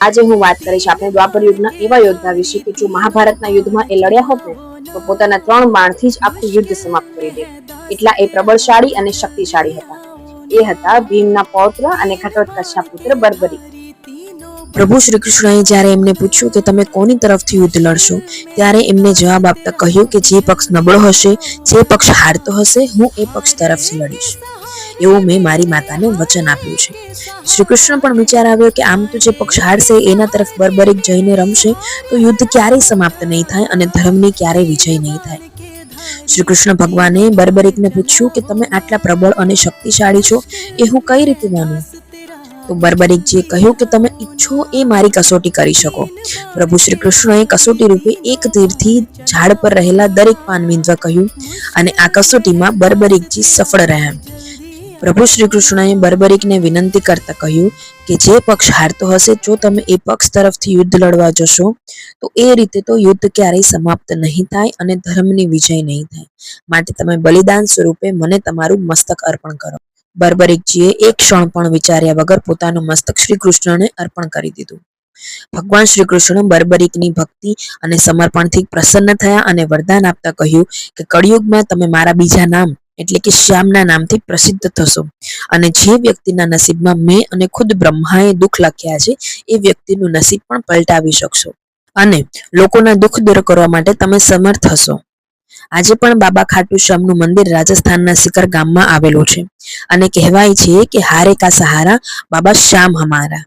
આજે હું વાત કરીશ આપણે દ્વાપર યુગના એવા યોદ્ધા વિશે કે જો મહાભારતના યુદ્ધમાં એ લડ્યા હોત ને તો પોતાના 3 બાણથી જ આખું યુદ્ધ સમાપ્ત કરી દે, એટલા એ પ્રબળશાળી અને શક્તિશાળી હતા. એ હતા ભીમના પૌત્ર અને ઘટોત્કચના પુત્ર બર્બરી. પ્રભુ શ્રી કૃષ્ણએ જ્યારે એમને પૂછ્યું કે તમે કોની તરફથી યુદ્ધ લડશો, ત્યારે એમને જવાબ આપતા કહ્યું કે જે પક્ષ નબળો હશે, જે પક્ષ હારતો હશે, હું એ પક્ષ તરફથી લડીશ. એવું મેં મારી માતાને વચન આપ્યું છે. શ્રી કૃષ્ણ પણ વિચાર આવ્યો કે આમ તો જે પક્ષ હારશે એના તરફ બર્બરીક જઈને રમશે તો યુદ્ધ ક્યારેય સમાપ્ત નહીં થાય અને ધર્મની ક્યારેય વિજય નહીં થાય. શ્રી કૃષ્ણ ભગવાને બર્બરીકને પૂછ્યું કે તમે આટલા પ્રબળ અને શક્તિશાળી છો એ હું કઈ રીતે માનું? તો બર્બરીકજીએ કહ્યું કે તમે ઈચ્છો એ મારી કસોટી કરી શકો. પ્રભુ શ્રી કૃષ્ણએ કસોટી રૂપે એક તીરથી ઝાડ પર રહેલા દરેક પાન વીંધવા કહ્યું અને આ કસોટીમાં બર્બરીકજી સફળ રહ્યા. પ્રભુ શ્રી કૃષ્ણએ બર્બરીકને વિનંતી કરતા કહ્યું કે જે પક્ષ હારતો હશે, જો તમે એ પક્ષ તરફથી યુદ્ધ લડવા જશો તો એ રીતે તો યુદ્ધ ક્યારેય સમાપ્ત નહીં થાય અને ધર્મની વિજય નહીં થાય. માટે તમે બલિદાન સ્વરૂપે મને તમારું મસ્તક અર્પણ કરો. બર્બરીકજીએ એક ક્ષણ પણ વિચાર્યા વગર પોતાનું મસ્તક શ્રી કૃષ્ણને અર્પણ કરી દીધું. ભગવાન શ્રી કૃષ્ણ બર્બરીકની ભક્તિ અને સમર્પણથી પ્રસન્ન થયા અને વરદાન આપતા કહ્યું કે કળિયુગમાં તમે મારા બીજા નામ એટલે કે શ્યામના નામથી પ્રસિદ્ધ થશો અને જે વ્યક્તિના નસીબમાં મેં અને ખુદ બ્રહ્માએ દુઃખ લખ્યા છે એ વ્યક્તિનું નસીબ પણ પલટાવી શકશો અને લોકોના દુઃખ દૂર કરવા માટે તમે સમર્થ હશો. આજે પણ બાબા ખાટુ શ્યામનું મંદિર રાજસ્થાનના સિકર ગામમાં આવેલું છે અને કહેવાય છે કે હારે કા સહારા બાબા શ્યામ હમારા.